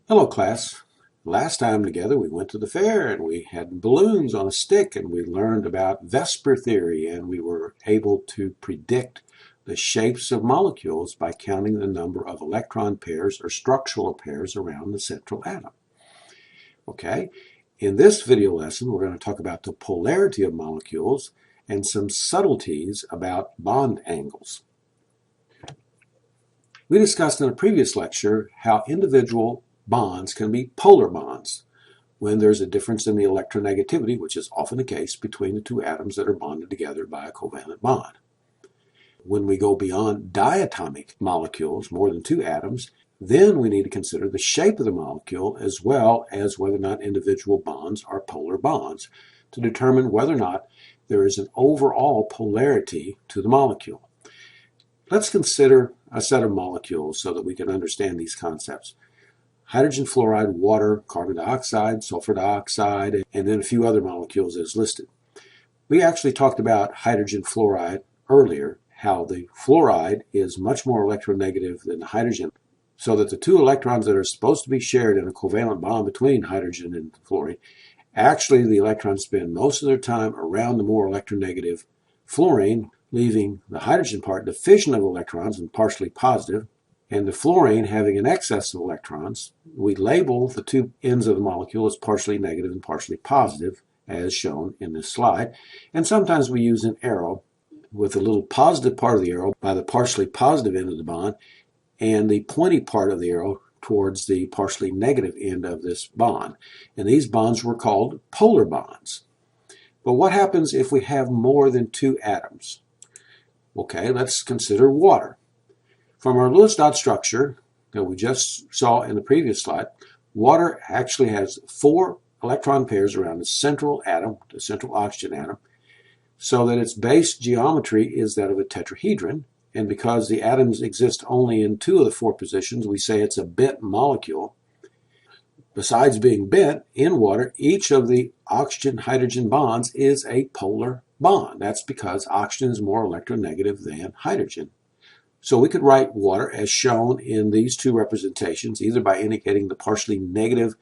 Hello, class. Last time together we went to the fair and we had balloons on a stick and we learned about VSEPR theory and we were able to predict the shapes of molecules by counting the number of electron pairs or structural pairs around the central atom. Okay, in this video lesson we're going to talk about the polarity of molecules and some subtleties about bond angles. We discussed in a previous lecture how individual bonds can be polar bonds when there's a difference in the electronegativity, which is often the case between the two atoms that are bonded together by a covalent bond. When we go beyond diatomic molecules, more than two atoms, then we need to consider the shape of the molecule as well as whether or not individual bonds are polar bonds to determine whether or not there is an overall polarity to the molecule. Let's consider a set of molecules so that we can understand these concepts. Hydrogen fluoride, water, carbon dioxide, sulfur dioxide, and then a few other molecules as listed. We actually talked about hydrogen fluoride earlier, how the fluoride is much more electronegative than the hydrogen, so that the two electrons that are supposed to be shared in a covalent bond between hydrogen and fluorine, actually the electrons spend most of their time around the more electronegative fluorine, leaving the hydrogen part deficient of electrons and partially positive, and the fluorine having an excess of electrons. We label the two ends of the molecule as partially negative and partially positive, as shown in this slide. And sometimes we use an arrow with the little positive part of the arrow by the partially positive end of the bond and the pointy part of the arrow towards the partially negative end of this bond. And these bonds were called polar bonds. But what happens if we have more than two atoms? Okay, let's consider water. From our Lewis dot structure that we just saw in the previous slide, water actually has 4 electron pairs around the central atom, the central oxygen atom, so that its base geometry is that of a tetrahedron. And because the atoms exist only in 2 of the 4 positions, we say it's a bent molecule. Besides being bent in water, each of the oxygen-hydrogen bonds is a polar bond. That's because oxygen is more electronegative than hydrogen. So we could write water as shown in these 2 representations, either by indicating the partially negative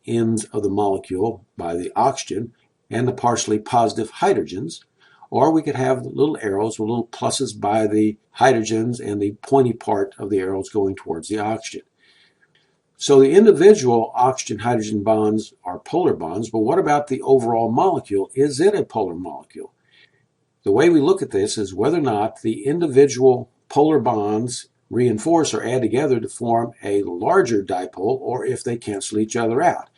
ends of the molecule by the oxygen and the partially positive hydrogens, or we could have little arrows with little pluses by the hydrogens and the pointy part of the arrows going towards the oxygen. So the individual oxygen-hydrogen bonds are polar bonds, but what about the overall molecule? Is it a polar molecule? The way we look at this is whether or not the individual polar bonds reinforce or add together to form a larger dipole, or if they cancel each other out.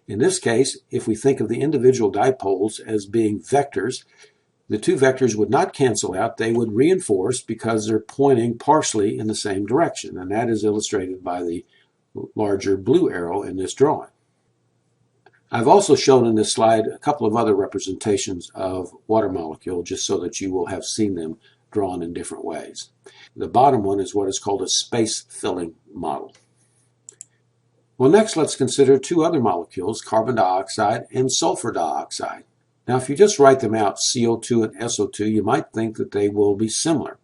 In this case, if we think of the individual dipoles as being vectors, the 2 vectors would not cancel out, they would reinforce because they're pointing partially in the same direction, and that is illustrated by the larger blue arrow in this drawing. I've also shown in this slide a couple of other representations of water molecule just so that you will have seen them drawn in different ways. The bottom one is what is called a space-filling model. Well, next let's consider 2 other molecules, carbon dioxide and sulfur dioxide. Now, if you just write them out, CO2 and SO2, you might think that they will be similar,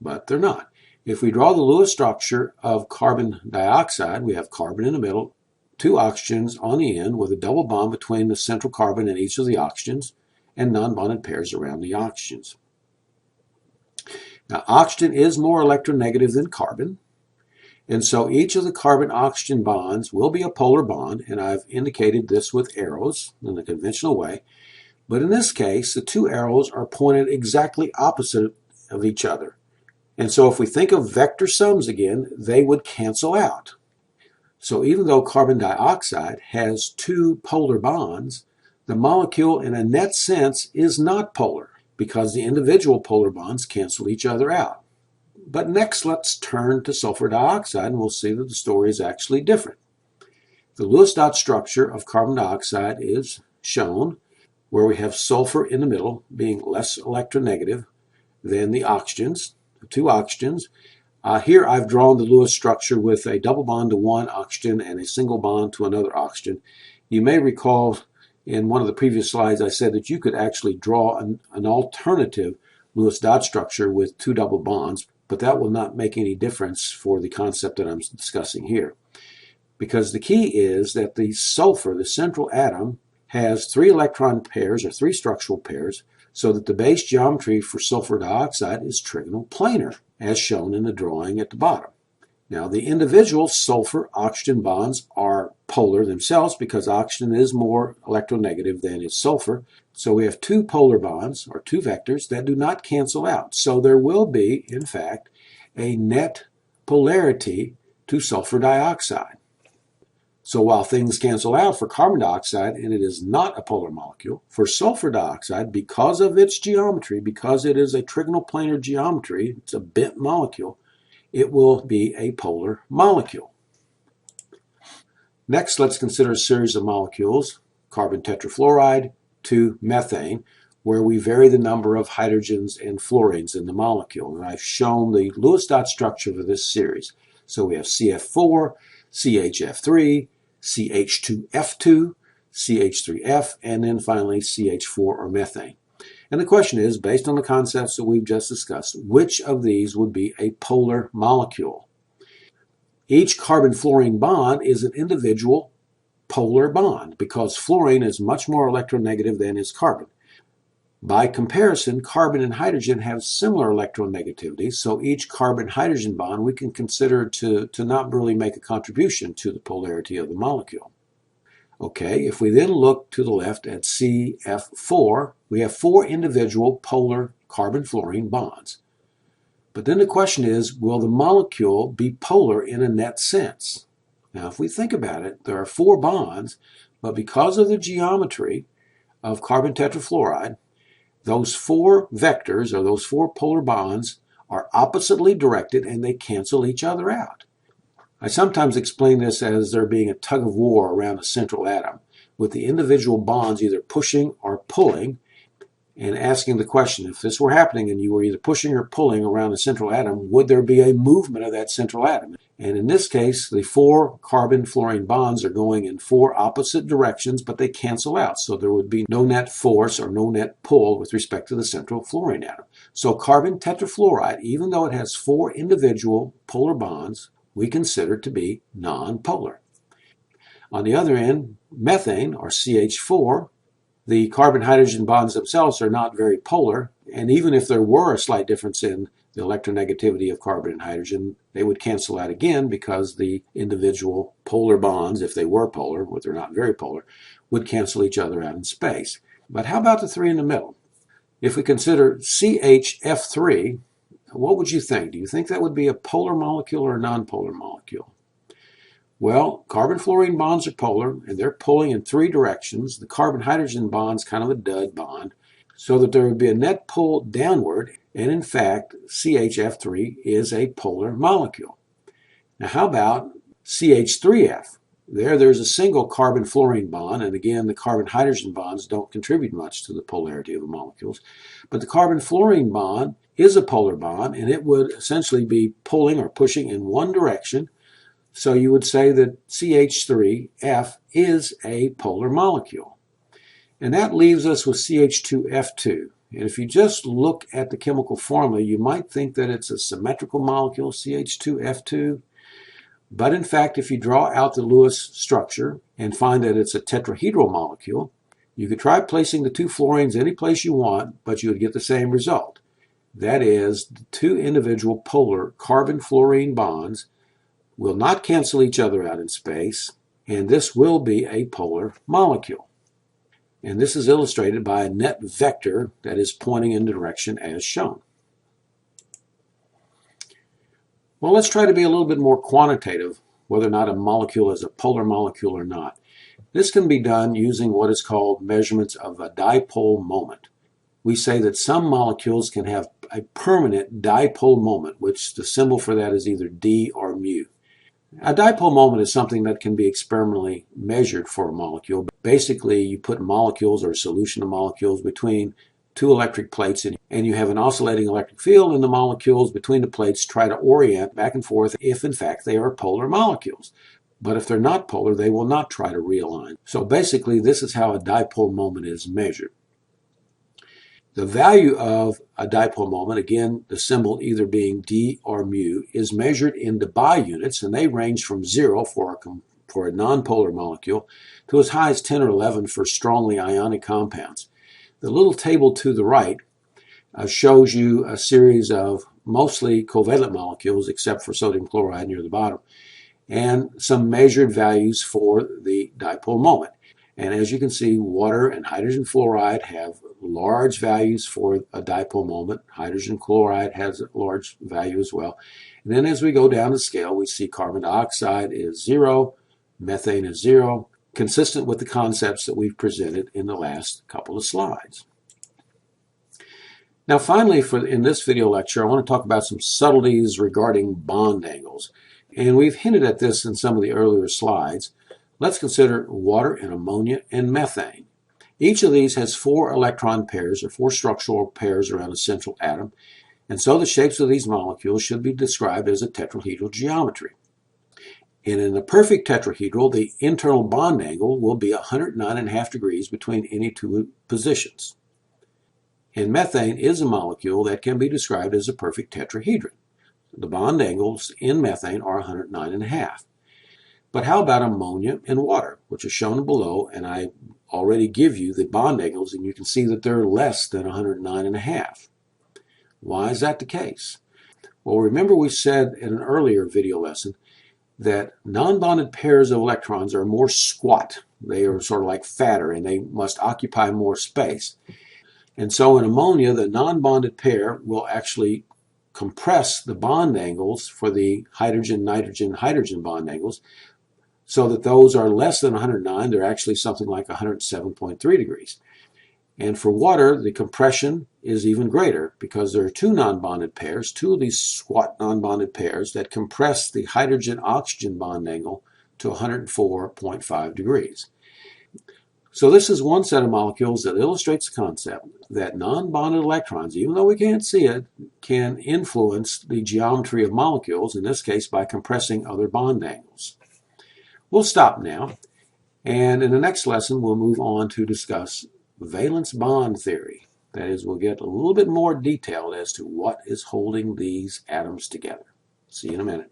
but they're not. If we draw the Lewis structure of carbon dioxide, we have carbon in the middle, 2 oxygens on the end with a double bond between the central carbon and each of the oxygens, and non-bonded pairs around the oxygens. Now, oxygen is more electronegative than carbon, and so each of the carbon-oxygen bonds will be a polar bond, and I've indicated this with arrows in the conventional way. But in this case, the 2 arrows are pointed exactly opposite of each other. And so if we think of vector sums again, they would cancel out. So even though carbon dioxide has 2 polar bonds, the molecule in a net sense is not polar, because the individual polar bonds cancel each other out. But next, let's turn to sulfur dioxide, and we'll see that the story is actually different. The Lewis dot structure of carbon dioxide is shown, where we have sulfur in the middle being less electronegative than the oxygens, the 2 oxygens. Here I've drawn the Lewis structure with a double bond to one oxygen and a single bond to another oxygen. You may recall in one of the previous slides I said that you could actually draw an alternative Lewis dot structure with 2 double bonds, but that will not make any difference for the concept that I'm discussing here. because the key is that the sulfur, the central atom, has 3 electron pairs or 3 structural pairs, so that the base geometry for sulfur dioxide is trigonal planar, as shown in the drawing at the bottom. Now, the individual sulfur-oxygen bonds are polar themselves because oxygen is more electronegative than is sulfur. So we have 2 polar bonds, or 2 vectors, that do not cancel out. So there will be, in fact, a net polarity to sulfur dioxide. So while things cancel out for carbon dioxide, and it is not a polar molecule, for sulfur dioxide, because of its geometry, because it is a trigonal planar geometry, it's a bent molecule, it will be a polar molecule. Next, let's consider a series of molecules, carbon tetrafluoride to methane, where we vary the number of hydrogens and fluorines in the molecule. And I've shown the Lewis dot structure for this series. So we have CF4, CHF3, CH2F2, CH3F, and then finally CH4 or methane. And the question is, based on the concepts that we've just discussed, which of these would be a polar molecule? Each carbon-fluorine bond is an individual polar bond because fluorine is much more electronegative than is carbon. By comparison, carbon and hydrogen have similar electronegativity, so each carbon-hydrogen bond we can consider to not really make a contribution to the polarity of the molecule. Okay, if we then look to the left at CF4, we have 4 individual polar carbon-fluorine bonds. But then the question is, will the molecule be polar in a net sense? Now, if we think about it, there are 4 bonds, but because of the geometry of carbon tetrafluoride, those 4 vectors, or those 4 polar bonds, are oppositely directed and they cancel each other out. I sometimes explain this as there being a tug of war around a central atom, with the individual bonds either pushing or pulling, and asking the question, if this were happening and you were either pushing or pulling around a central atom, would there be a movement of that central atom? And in this case, the 4 carbon-fluorine bonds are going in 4 opposite directions, but they cancel out. So there would be no net force or no net pull with respect to the central fluorine atom. So carbon tetrafluoride, even though it has 4 individual polar bonds, we consider to be nonpolar. On the other end, methane, or CH4, the carbon-hydrogen bonds themselves are not very polar, and even if there were a slight difference in the electronegativity of carbon and hydrogen, they would cancel out again because the individual polar bonds, if they were polar, but they're not very polar, would cancel each other out in space. But how about the 3 in the middle? If we consider CHF3, what would you think? Do you think that would be a polar molecule or a nonpolar molecule? Well, carbon-fluorine bonds are polar, and they're pulling in 3 directions. The carbon-hydrogen bond's kind of a dud bond, so that there would be a net pull downward, and in fact, CHF3 is a polar molecule. Now, how about CH3F? There's a single carbon-fluorine bond, and again, the carbon-hydrogen bonds don't contribute much to the polarity of the molecules. But the carbon-fluorine bond is a polar bond, and it would essentially be pulling or pushing in one direction. So you would say that CH3F is a polar molecule. And that leaves us with CH2F2. And if you just look at the chemical formula, you might think that it's a symmetrical molecule, CH2F2. But in fact, if you draw out the Lewis structure and find that it's a tetrahedral molecule, you could try placing the 2 fluorines any place you want, but you would get the same result. That is, the 2 individual polar carbon-fluorine bonds will not cancel each other out in space, and this will be a polar molecule. And this is illustrated by a net vector that is pointing in the direction as shown. Well, let's try to be a little bit more quantitative, whether or not a molecule is a polar molecule or not. This can be done using what is called measurements of a dipole moment. We say that some molecules can have a permanent dipole moment, which the symbol for that is either D or mu. A dipole moment is something that can be experimentally measured for a molecule. Basically, you put molecules or a solution of molecules between 2 electric plates and you have an oscillating electric field, and the molecules between the plates try to orient back and forth if in fact they are polar molecules. But if they're not polar, they will not try to realign. So basically, this is how a dipole moment is measured. The value of a dipole moment, again, the symbol either being D or mu, is measured in debye units, and they range from 0 for a for a nonpolar molecule to as high as 10 or 11 for strongly ionic compounds. The little table to the right shows you a series of mostly covalent molecules, except for sodium chloride near the bottom, and some measured values for the dipole moment. And as you can see, water and hydrogen fluoride have large values for a dipole moment. Hydrogen chloride has a large value as well. And then as we go down the scale, we see carbon dioxide is 0, methane is 0, consistent with the concepts that we've presented in the last couple of slides. Now finally, in this video lecture, I want to talk about some subtleties regarding bond angles. And we've hinted at this in some of the earlier slides. Let's consider water and ammonia and methane. Each of these has 4 electron pairs or 4 structural pairs around a central atom, and so the shapes of these molecules should be described as a tetrahedral geometry. And in a perfect tetrahedral, the internal bond angle will be 109.5 degrees between any 2 positions. And methane is a molecule that can be described as a perfect tetrahedron. The bond angles in methane are 109.5. But how about ammonia and water, which is shown below, and I already give you the bond angles, and you can see that they're less than 109.5. Why is that the case? Well, remember we said in an earlier video lesson that non-bonded pairs of electrons are more squat. They are sort of like fatter, and they must occupy more space. And so in ammonia, the non-bonded pair will actually compress the bond angles for the hydrogen-nitrogen-hydrogen bond angles, so that those are less than 109. They're actually something like 107.3 degrees. And for water, the compression is even greater because there are 2 non-bonded pairs, 2 of these squat non-bonded pairs that compress the hydrogen-oxygen bond angle to 104.5 degrees. So this is one set of molecules that illustrates the concept that non-bonded electrons, even though we can't see it, can influence the geometry of molecules, in this case by compressing other bond angles. We'll stop now, and in the next lesson we'll move on to discuss valence bond theory. That is, we'll get a little bit more detailed as to what is holding these atoms together. See you in a minute.